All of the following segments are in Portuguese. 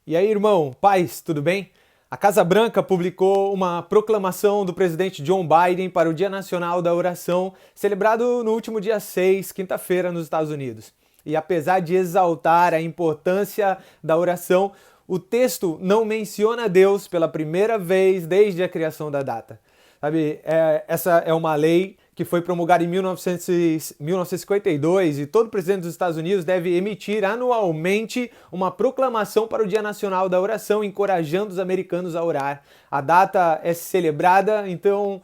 E aí, irmão, paz, tudo bem? A Casa Branca publicou uma proclamação do presidente John Biden para o Dia Nacional da Oração, celebrado no último dia 6, quinta-feira, nos Estados Unidos. E apesar de exaltar a importância da oração, o texto não menciona Deus pela primeira vez desde a criação da data. Sabe, essa é uma lei que foi promulgada em 1952 e todo presidente dos Estados Unidos deve emitir anualmente uma proclamação para o Dia Nacional da Oração, encorajando os americanos a orar. A data é celebrada, então,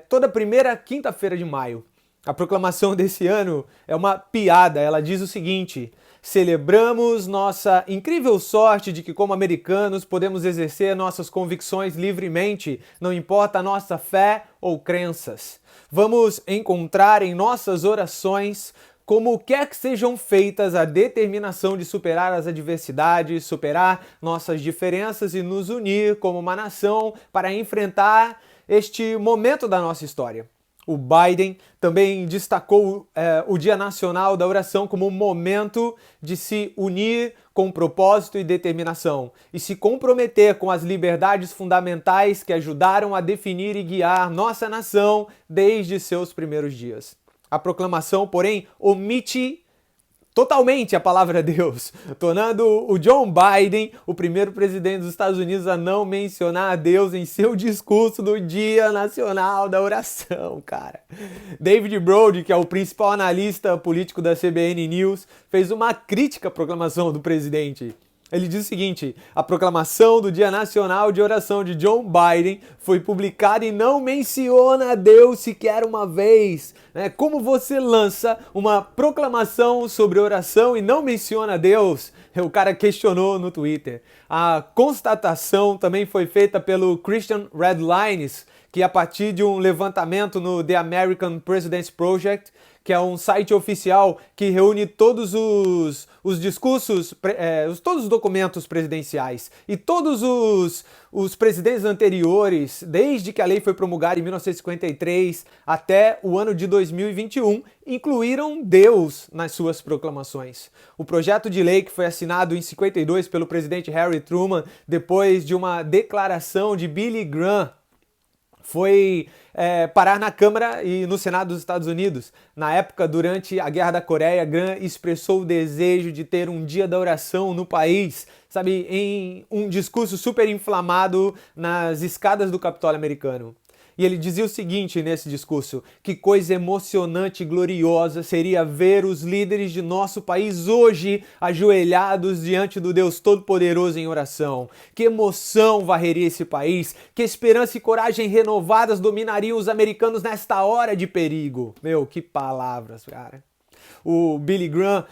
toda primeira quinta-feira de maio. A proclamação desse ano é uma piada, ela diz o seguinte: celebramos nossa incrível sorte de que, como americanos, podemos exercer nossas convicções livremente, não importa a nossa fé ou crenças. Vamos encontrar em nossas orações, como quer que sejam feitas, a determinação de superar as adversidades, superar nossas diferenças e nos unir como uma nação para enfrentar este momento da nossa história. O Biden também destacou o Dia Nacional da Oração como um momento de se unir com propósito e determinação e se comprometer com as liberdades fundamentais que ajudaram a definir e guiar nossa nação desde seus primeiros dias. A proclamação, porém, omite totalmente a palavra de Deus, tornando o John Biden o primeiro presidente dos Estados Unidos a não mencionar a Deus em seu discurso do Dia Nacional da Oração, cara. David Brody, que é o principal analista político da CBN News, fez uma crítica à proclamação do presidente. Ele diz o seguinte: a proclamação do Dia Nacional de Oração de John Biden foi publicada e não menciona a Deus sequer uma vez. Como você lança uma proclamação sobre oração e não menciona a Deus? O cara questionou no Twitter. A constatação também foi feita pelo Christian Redlines, que a partir de um levantamento no The American President's Project, que é um site oficial que reúne todos os discursos, todos os documentos presidenciais e todos os presidentes anteriores, desde que a lei foi promulgada em 1953 até o ano de 2021, incluíram Deus nas suas proclamações. O projeto de lei, que foi assinado em 52 pelo presidente Harry Truman, depois de uma declaração de Billy Graham, foi parar na Câmara e no Senado dos Estados Unidos. Na época, durante a Guerra da Coreia, Graham expressou o desejo de ter um dia da oração no país, sabe, em um discurso super inflamado nas escadas do Capitólio americano. E ele dizia o seguinte nesse discurso: que coisa emocionante e gloriosa seria ver os líderes de nosso país hoje ajoelhados diante do Deus Todo-Poderoso em oração. Que emoção varreria esse país, que esperança e coragem renovadas dominariam os americanos nesta hora de perigo. Meu, que palavras, cara. O Billy Graham,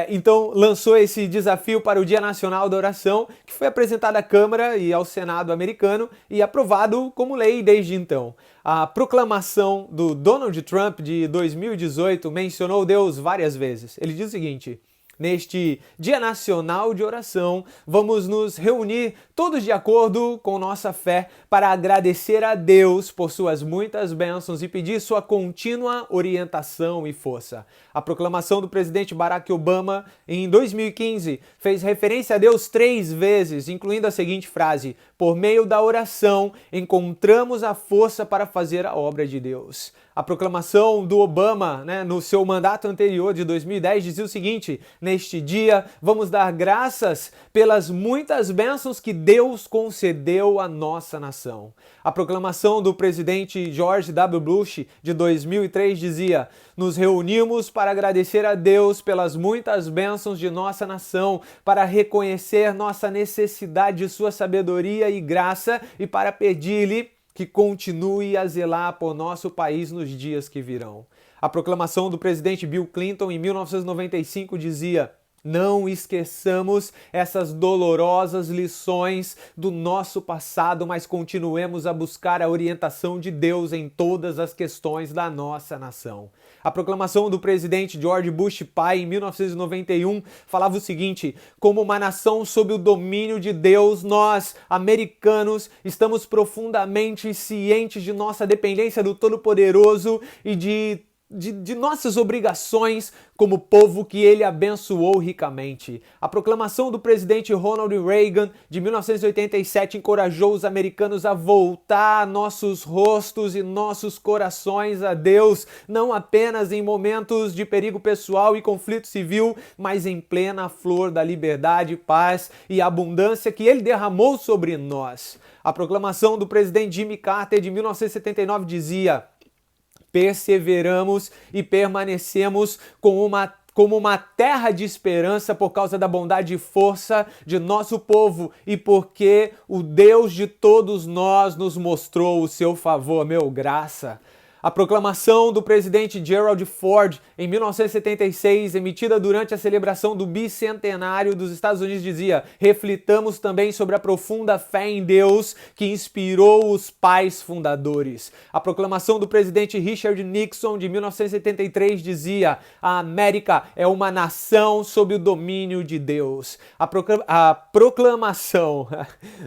então, lançou esse desafio para o Dia Nacional da Oração, que foi apresentado à Câmara e ao Senado americano e aprovado como lei desde então. A proclamação do Donald Trump de 2018 mencionou Deus várias vezes. Ele diz o seguinte: neste Dia Nacional de Oração, vamos nos reunir todos de acordo com nossa fé para agradecer a Deus por suas muitas bênçãos e pedir sua contínua orientação e força. A proclamação do presidente Barack Obama em 2015 fez referência a Deus 3 vezes, incluindo a seguinte frase: por meio da oração, encontramos a força para fazer a obra de Deus. A proclamação do Obama, no seu mandato anterior de 2010, dizia o seguinte: neste dia, vamos dar graças pelas muitas bênçãos que Deus concedeu à nossa nação. A proclamação do presidente George W. Bush de 2003 dizia: nos reunimos para agradecer a Deus pelas muitas bênçãos de nossa nação, para reconhecer nossa necessidade de sua sabedoria e graça e para pedir-lhe que continue a zelar por nosso país nos dias que virão. A proclamação do presidente Bill Clinton em 1995 dizia: não esqueçamos essas dolorosas lições do nosso passado, mas continuemos a buscar a orientação de Deus em todas as questões da nossa nação. A proclamação do presidente George Bush pai em 1991 falava o seguinte: como uma nação sob o domínio de Deus, nós, americanos, estamos profundamente cientes de nossa dependência do Todo-Poderoso e de de nossas obrigações como povo que ele abençoou ricamente. A proclamação do presidente Ronald Reagan de 1987 encorajou os americanos a voltar nossos rostos e nossos corações a Deus, não apenas em momentos de perigo pessoal e conflito civil, mas em plena flor da liberdade, paz e abundância que ele derramou sobre nós. A proclamação do presidente Jimmy Carter de 1979 dizia: perseveramos e permanecemos como uma terra de esperança por causa da bondade e força de nosso povo e porque o Deus de todos nós nos mostrou o seu favor, meu graça. A proclamação do presidente Gerald Ford em 1976, emitida durante a celebração do bicentenário dos Estados Unidos, dizia: reflitamos também sobre a profunda fé em Deus que inspirou os pais fundadores. A proclamação do presidente Richard Nixon de 1973 dizia: a América é uma nação sob o domínio de Deus. A proclamação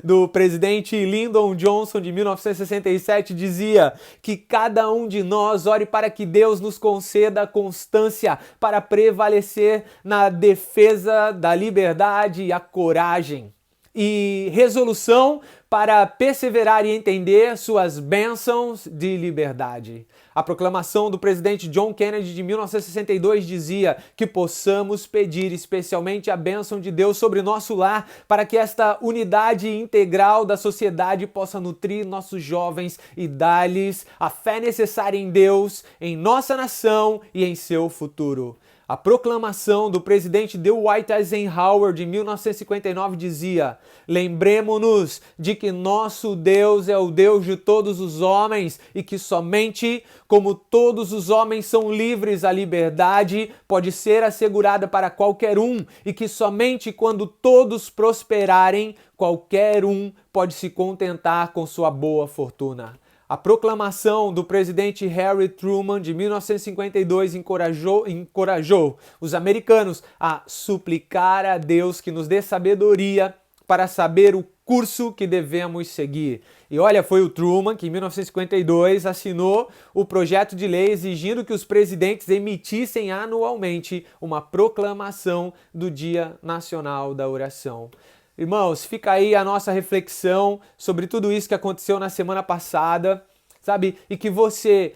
do presidente Lyndon Johnson de 1967 dizia que cada um de nós ore para que Deus nos conceda constância para prevalecer na defesa da liberdade e a coragem. E resolução para perseverar e entender suas bênçãos de liberdade. A proclamação do presidente John Kennedy de 1962 dizia que possamos pedir especialmente a bênção de Deus sobre nosso lar para que esta unidade integral da sociedade possa nutrir nossos jovens e dar-lhes a fé necessária em Deus, em nossa nação e em seu futuro. A proclamação do presidente Dwight Eisenhower de 1959 dizia: lembremo-nos de que nosso Deus é o Deus de todos os homens e que somente como todos os homens são livres, a liberdade pode ser assegurada para qualquer um e que somente quando todos prosperarem, qualquer um pode se contentar com sua boa fortuna. A proclamação do presidente Harry Truman de 1952 encorajou os americanos a suplicar a Deus que nos dê sabedoria para saber o curso que devemos seguir. E olha, foi o Truman que em 1952 assinou o projeto de lei exigindo que os presidentes emitissem anualmente uma proclamação do Dia Nacional da Oração. Irmãos, fica aí a nossa reflexão sobre tudo isso que aconteceu na semana passada, sabe? E que você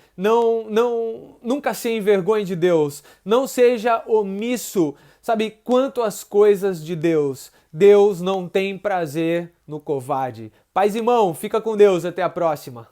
nunca se envergonhe de Deus, não seja omisso, sabe? Quanto às coisas de Deus. Deus não tem prazer no covarde. Paz e irmão, fica com Deus, até a próxima.